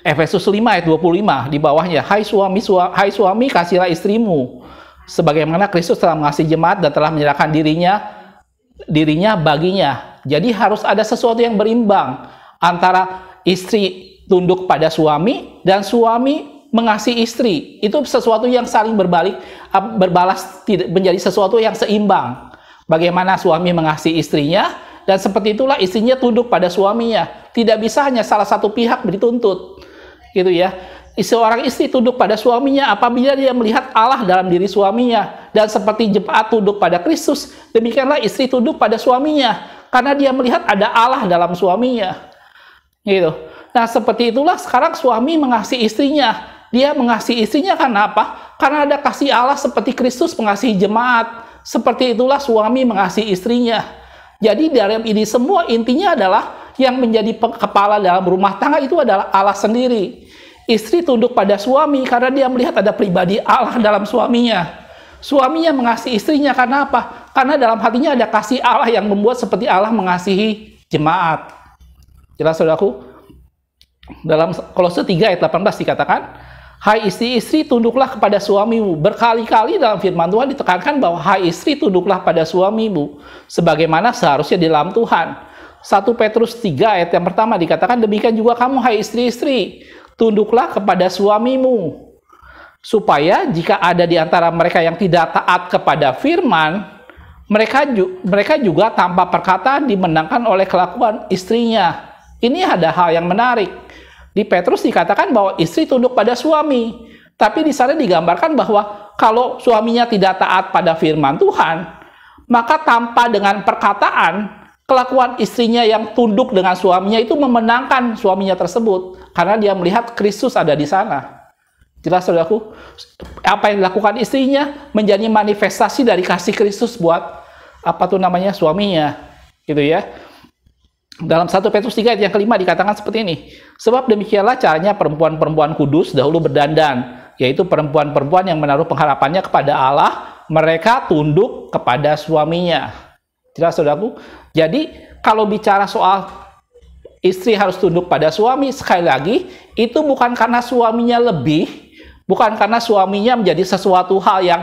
Efesus 5 ayat 25 di bawahnya, hai suami kasihilah istrimu sebagaimana Kristus telah mengasihi jemaat dan telah menyerahkan dirinya baginya. Jadi harus ada sesuatu yang berimbang antara istri tunduk pada suami dan suami mengasihi istri. Itu sesuatu yang saling berbalas, menjadi sesuatu yang seimbang. Bagaimana suami mengasihi istrinya, dan seperti itulah istrinya tunduk pada suaminya. Tidak bisa hanya salah satu pihak dituntut. Gitu ya. Seorang istri tunduk pada suaminya apabila dia melihat Allah dalam diri suaminya. Dan seperti jemaat tunduk pada Kristus, demikianlah istri tunduk pada suaminya. Karena dia melihat ada Allah dalam suaminya. Gitu. Nah, seperti itulah sekarang suami mengasihi istrinya. Dia mengasihi istrinya karena apa? Karena ada kasih Allah seperti Kristus mengasihi jemaat. Seperti itulah suami mengasihi istrinya. Jadi dalam ini semua intinya adalah yang menjadi kepala dalam rumah tangga itu adalah Allah sendiri. Istri tunduk pada suami karena dia melihat ada pribadi Allah dalam suaminya. Suaminya mengasihi istrinya karena apa? Karena dalam hatinya ada kasih Allah yang membuat seperti Allah mengasihi jemaat. Jelas, saudaraku? Dalam Kolose 3 ayat 18 dikatakan, hai istri-istri tunduklah kepada suamimu. Berkali-kali dalam firman Tuhan ditekankan bahwa hai istri tunduklah pada suamimu sebagaimana seharusnya di dalam Tuhan. 1 Petrus 3 ayat yang pertama dikatakan, demikian juga kamu hai istri-istri, tunduklah kepada suamimu. Supaya jika ada di antara mereka yang tidak taat kepada firman, mereka juga tanpa perkataan dimenangkan oleh kelakuan istrinya. Ini ada hal yang menarik. Di Petrus dikatakan bahwa istri tunduk pada suami. Tapi di sana digambarkan bahwa kalau suaminya tidak taat pada firman Tuhan, maka tanpa dengan perkataan, kelakuan istrinya yang tunduk dengan suaminya itu memenangkan suaminya tersebut. Karena dia melihat Kristus ada di sana. Jelas, saudaraku? Apa yang dilakukan istrinya menjadi manifestasi dari kasih Kristus buat suaminya. Gitu ya. Dalam 1 Petrus 3 ayat yang kelima dikatakan seperti ini. Sebab demikianlah caranya perempuan-perempuan kudus dahulu berdandan. Yaitu perempuan-perempuan yang menaruh pengharapannya kepada Allah. Mereka tunduk kepada suaminya. Jelas, saudaraku? Jadi, kalau bicara soal istri harus tunduk pada suami, sekali lagi, itu bukan karena suaminya lebih, bukan karena suaminya menjadi sesuatu hal yang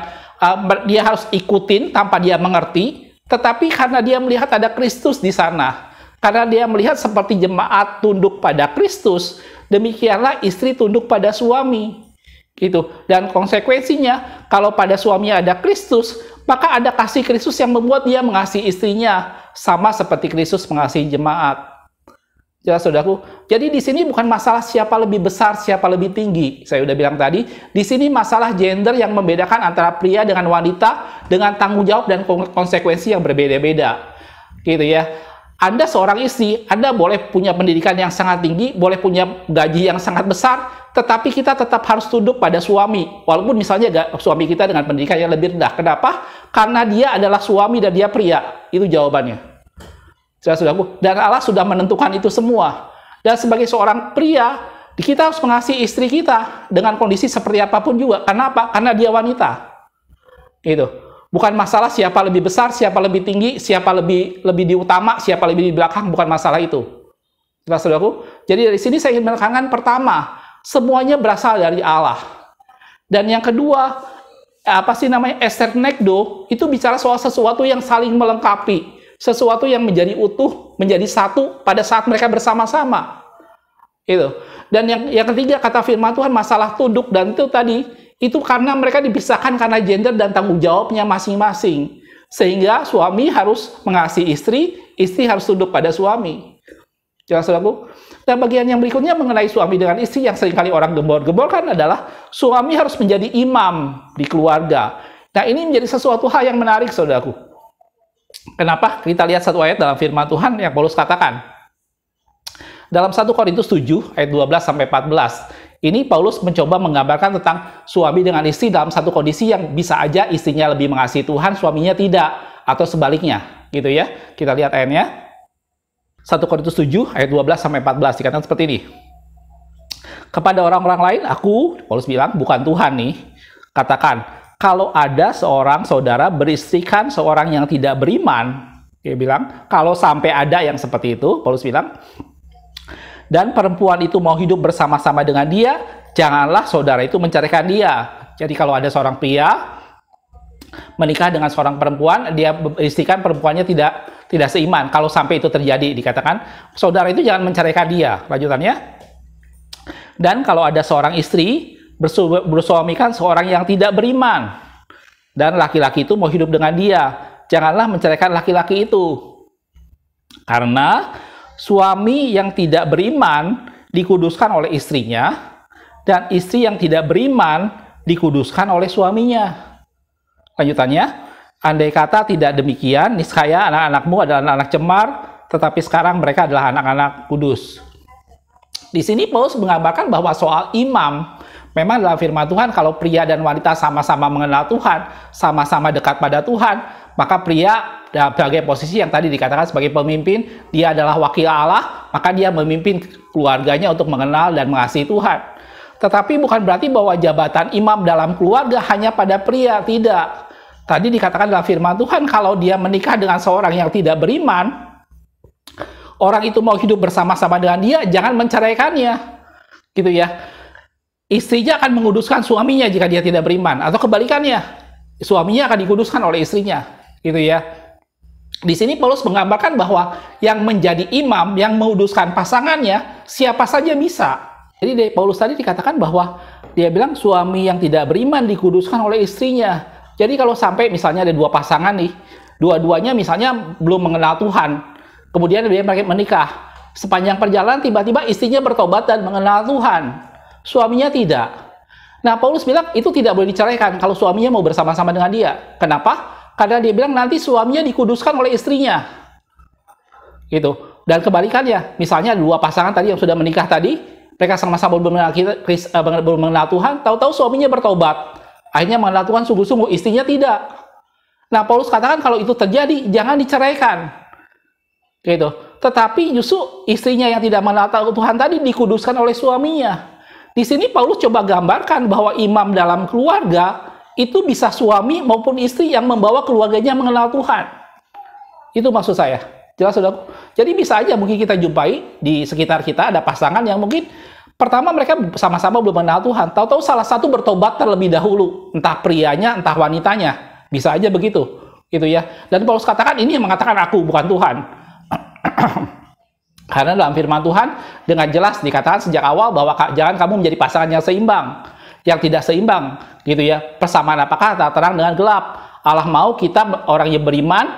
dia harus ikutin tanpa dia mengerti, tetapi karena dia melihat ada Kristus di sana. Karena dia melihat seperti jemaat tunduk pada Kristus, demikianlah istri tunduk pada suami. Gitu. Dan konsekuensinya, kalau pada suaminya ada Kristus, maka ada kasih Kristus yang membuat dia mengasihi istrinya sama seperti Kristus mengasihi jemaat. Jelas, saudaraku? Jadi di sini bukan masalah siapa lebih besar, siapa lebih tinggi. Saya udah bilang tadi, di sini masalah gender yang membedakan antara pria dengan wanita dengan tanggung jawab dan konsekuensi yang berbeda-beda. Gitu ya. Anda seorang istri, Anda boleh punya pendidikan yang sangat tinggi, boleh punya gaji yang sangat besar, tetapi kita tetap harus tunduk pada suami. Walaupun misalnya suami kita dengan pendidikan yang lebih rendah. Kenapa? Karena dia adalah suami dan dia pria. Itu jawabannya. Saudaraku, dan Allah sudah menentukan itu semua. Dan sebagai seorang pria, kita harus mengasihi istri kita dengan kondisi seperti apapun juga. Karena apa? Karena dia wanita. Gitu. Bukan masalah siapa lebih besar, siapa lebih tinggi, siapa lebih diutama, siapa lebih di belakang, bukan masalah itu. Jelas, saudaraku? Jadi dari sini saya ingin menekankan pertama, semuanya berasal dari Allah. Dan yang kedua, esternekdo, itu bicara soal sesuatu yang saling melengkapi. Sesuatu yang menjadi utuh, menjadi satu pada saat mereka bersama-sama. Itu. Dan yang ketiga, kata firman Tuhan, masalah tunduk, dan itu tadi, Itu karena mereka dipisahkan karena gender dan tanggung jawabnya masing-masing. Sehingga suami harus mengasihi istri, istri harus tunduk pada suami. Jelas, saudaraku? Dan bagian yang berikutnya mengenai suami dengan istri yang seringkali orang gembor-gemborkan adalah suami harus menjadi imam di keluarga. Nah, ini menjadi sesuatu hal yang menarik, saudaraku. Kenapa? Kita lihat satu ayat dalam firman Tuhan yang Paulus katakan. Dalam 1 Korintus 7 ayat 12-14. Ini Paulus mencoba menggambarkan tentang suami dengan istri dalam satu kondisi yang bisa aja istrinya lebih mengasihi Tuhan, suaminya tidak, atau sebaliknya, gitu ya. Kita lihat ayatnya. 1 Korintus 7 ayat 12-14 dikatakan seperti ini. Kepada orang-orang lain, aku, Paulus bilang, bukan Tuhan nih, katakan, kalau ada seorang saudara beristrikan seorang yang tidak beriman, dia bilang, kalau sampai ada yang seperti itu, Paulus bilang, dan perempuan itu mau hidup bersama-sama dengan dia, janganlah saudara itu menceraikan dia. Jadi kalau ada seorang pria menikah dengan seorang perempuan, dia beristrikan perempuannya tidak seiman. Kalau sampai itu terjadi, dikatakan saudara itu jangan menceraikan dia. Lanjutannya. Dan kalau ada seorang istri bersuamikan seorang yang tidak beriman, dan laki-laki itu mau hidup dengan dia, janganlah menceraikan laki-laki itu. Karena suami yang tidak beriman dikuduskan oleh istrinya, dan istri yang tidak beriman dikuduskan oleh suaminya. Lanjutannya, andai kata tidak demikian, niscaya anak-anakmu adalah anak-anak cemar, tetapi sekarang mereka adalah anak-anak kudus. Di sini Paulus menggambarkan bahwa soal imam, memang dalam firman Tuhan, kalau pria dan wanita sama-sama mengenal Tuhan, sama-sama dekat pada Tuhan, maka pria sebagai posisi yang tadi dikatakan sebagai pemimpin, dia adalah wakil Allah, maka dia memimpin keluarganya untuk mengenal dan mengasihi Tuhan. Tetapi bukan berarti bahwa jabatan imam dalam keluarga hanya pada pria, tidak. Tadi dikatakan dalam firman Tuhan, kalau dia menikah dengan seorang yang tidak beriman, orang itu mau hidup bersama-sama dengan dia, jangan menceraikannya. Gitu ya. Istrinya akan menguduskan suaminya jika dia tidak beriman, atau kebalikannya, suaminya akan dikuduskan oleh istrinya. Gitu ya. Di sini Paulus menggambarkan bahwa yang menjadi imam, yang menguduskan pasangannya, siapa saja bisa. Jadi dari Paulus tadi dikatakan bahwa dia bilang suami yang tidak beriman dikuduskan oleh istrinya. Jadi kalau sampai misalnya ada dua pasangan nih, dua-duanya misalnya belum mengenal Tuhan, kemudian dia menikah, sepanjang perjalanan tiba-tiba istrinya bertobat dan mengenal Tuhan, suaminya tidak. Nah, Paulus bilang itu tidak boleh diceraikan kalau suaminya mau bersama-sama dengan dia. Kenapa? Karena dia bilang nanti suaminya dikuduskan oleh istrinya. Gitu. Dan kebalikannya, misalnya dua pasangan tadi yang sudah menikah tadi, mereka sama-sama belum mengenal Tuhan, tahu-tahu suaminya bertobat. Akhirnya mengenal Tuhan sungguh-sungguh, istrinya tidak. Nah, Paulus katakan kalau itu terjadi, jangan diceraikan. Gitu. Tetapi justru istrinya yang tidak mengenal Tuhan tadi dikuduskan oleh suaminya. Di sini Paulus coba gambarkan bahwa imam dalam keluarga itu bisa suami maupun istri yang membawa keluarganya mengenal Tuhan. Itu maksud saya. Jelas, saudara? Jadi bisa aja mungkin kita jumpai di sekitar kita ada pasangan yang mungkin pertama mereka sama-sama belum mengenal Tuhan. Tahu-tahu salah satu bertobat terlebih dahulu. Entah prianya, entah wanitanya. Bisa aja begitu. Gitu ya. Dan Paulus katakan ini yang mengatakan aku, bukan Tuhan. Karena dalam firman Tuhan dengan jelas dikatakan sejak awal bahwa jangan kamu menjadi pasangan yang seimbang. Yang tidak seimbang, gitu ya. Persamaan apakah antara terang dengan gelap? Allah mau kita orang yang beriman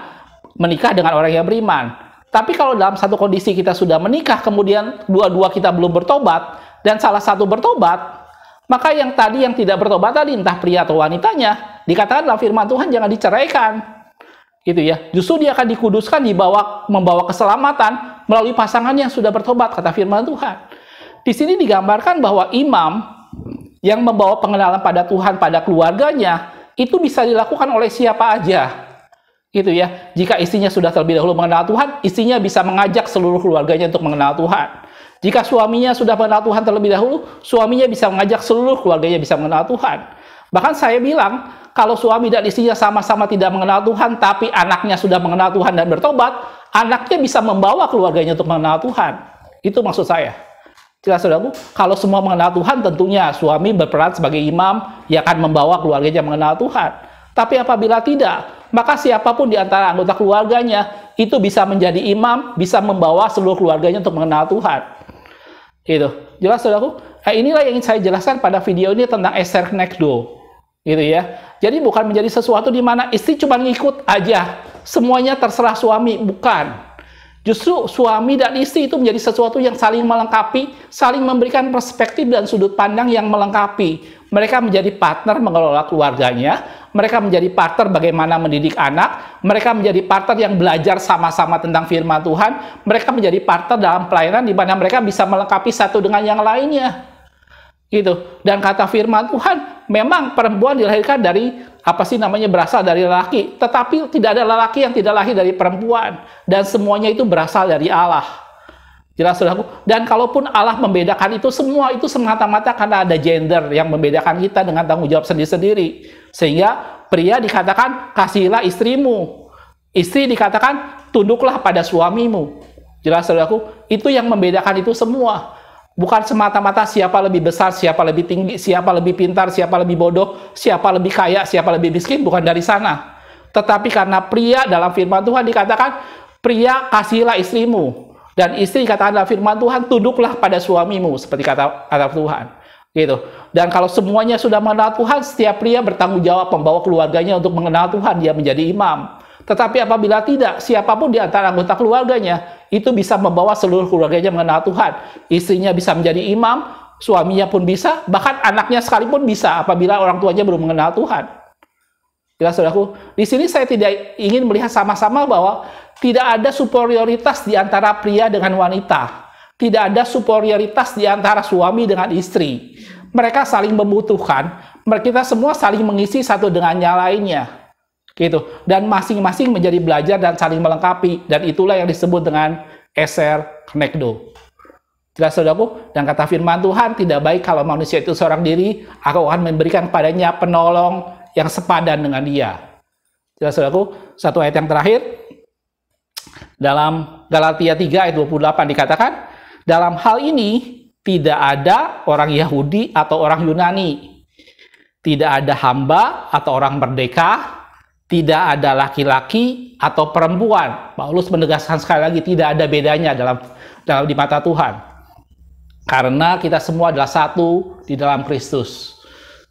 menikah dengan orang yang beriman. Tapi kalau dalam satu kondisi kita sudah menikah, kemudian dua-dua kita belum bertobat dan salah satu bertobat, maka yang tadi yang tidak bertobat tadi entah pria atau wanitanya, dikatakan dalam firman Tuhan jangan diceraikan. Gitu ya. Justru dia akan dikuduskan, membawa keselamatan melalui pasangan yang sudah bertobat, kata firman Tuhan. Di sini digambarkan bahwa imam yang membawa pengenalan pada Tuhan pada keluarganya itu bisa dilakukan oleh siapa aja, gitu ya. Jika istrinya sudah terlebih dahulu mengenal Tuhan, istrinya bisa mengajak seluruh keluarganya untuk mengenal Tuhan. Jika suaminya sudah mengenal Tuhan terlebih dahulu, suaminya bisa mengajak seluruh keluarganya bisa mengenal Tuhan. Bahkan saya bilang, kalau suami dan istrinya sama-sama tidak mengenal Tuhan, tapi anaknya sudah mengenal Tuhan dan bertobat, anaknya bisa membawa keluarganya untuk mengenal Tuhan. Itu maksud saya. Jelas, saudaraku, kalau semua mengenal Tuhan, tentunya suami berperan sebagai imam yang akan membawa keluarganya mengenal Tuhan. Tapi apabila tidak, maka siapapun di antara anggota keluarganya itu bisa menjadi imam, bisa membawa seluruh keluarganya untuk mengenal Tuhan. Gitu. Jelas, saudaraku? Nah, inilah yang ingin saya jelaskan pada video ini tentang Esther Knekdo, gitu ya. Jadi bukan menjadi sesuatu di mana istri cuma ngikut aja, semuanya terserah suami, bukan. Justru suami dan istri itu menjadi sesuatu yang saling melengkapi, saling memberikan perspektif dan sudut pandang yang melengkapi. Mereka menjadi partner mengelola keluarganya, mereka menjadi partner bagaimana mendidik anak, mereka menjadi partner yang belajar sama-sama tentang firman Tuhan, mereka menjadi partner dalam pelayanan di mana mereka bisa melengkapi satu dengan yang lainnya. Gitu. Dan kata firman Tuhan, memang perempuan dilahirkan dari berasal dari lelaki, tetapi tidak ada lelaki yang tidak lahir dari perempuan, dan semuanya itu berasal dari Allah. Jelas, saudaraku. Dan kalaupun Allah membedakan itu semua, itu semata-mata karena ada gender yang membedakan kita dengan tanggung jawab sendiri-sendiri. Sehingga pria dikatakan kasihilah istrimu, istri dikatakan tunduklah pada suamimu. Jelas, saudaraku. Itu yang membedakan itu semua. Bukan semata-mata siapa lebih besar, siapa lebih tinggi, siapa lebih pintar, siapa lebih bodoh, siapa lebih kaya, siapa lebih miskin, bukan dari sana. Tetapi karena pria dalam firman Tuhan dikatakan, pria kasihilah istrimu. Dan istri dikatakan dalam firman Tuhan, tunduklah pada suamimu, seperti kata Tuhan. Gitu. Dan kalau semuanya sudah mengenal Tuhan, setiap pria bertanggung jawab membawa keluarganya untuk mengenal Tuhan, dia menjadi imam. Tetapi apabila tidak, siapapun di antara anggota keluarganya, itu bisa membawa seluruh keluarganya mengenal Tuhan. Istrinya bisa menjadi imam, suaminya pun bisa, bahkan anaknya sekalipun bisa apabila orang tuanya belum mengenal Tuhan. Jelas, saudaraku. Di sini saya tidak ingin melihat sama-sama bahwa tidak ada superioritas di antara pria dengan wanita. Tidak ada superioritas di antara suami dengan istri. Mereka saling membutuhkan, kita semua saling mengisi satu dengan yang lainnya. Gitu. Dan masing-masing menjadi belajar dan saling melengkapi, dan itulah yang disebut dengan Esther Knekdo. Jelas, saudaraku. Dan kata firman Tuhan, tidak baik kalau manusia itu seorang diri, aku akan memberikan padanya penolong yang sepadan dengan dia. Jelas, saudaraku. Satu ayat yang terakhir dalam Galatia 3 ayat 28 dikatakan, dalam hal ini tidak ada orang Yahudi atau orang Yunani, tidak ada hamba atau orang merdeka, tidak ada laki-laki atau perempuan. Paulus menegaskan sekali lagi, tidak ada bedanya dalam di mata Tuhan. Karena kita semua adalah satu di dalam Kristus.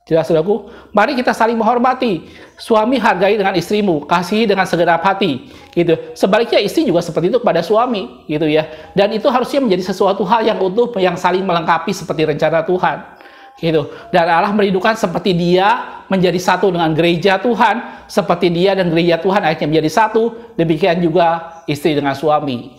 Jelas, saudaraku? Mari kita saling menghormati. Suami hargai dengan istrimu, kasihi dengan segenap hati. Gitu. Sebaliknya istri juga seperti itu kepada suami, gitu ya. Dan itu harusnya menjadi sesuatu hal yang utuh, yang saling melengkapi seperti rencana Tuhan. Gitu. Dan Allah merindukan seperti dia menjadi satu dengan gereja Tuhan, seperti dia dan gereja Tuhan akhirnya menjadi satu, demikian juga istri dengan suami.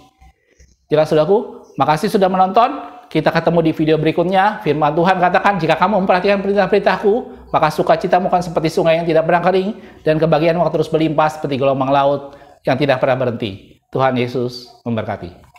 Jelas, saudaraku? Makasih sudah menonton. Kita ketemu di video berikutnya. Firman Tuhan katakan, jika kamu memperhatikan perintah-perintahku, maka sukacitamu akan seperti sungai yang tidak pernah kering, dan kebahagiaanmu akan terus berlimpah seperti gelombang laut yang tidak pernah berhenti. Tuhan Yesus memberkati.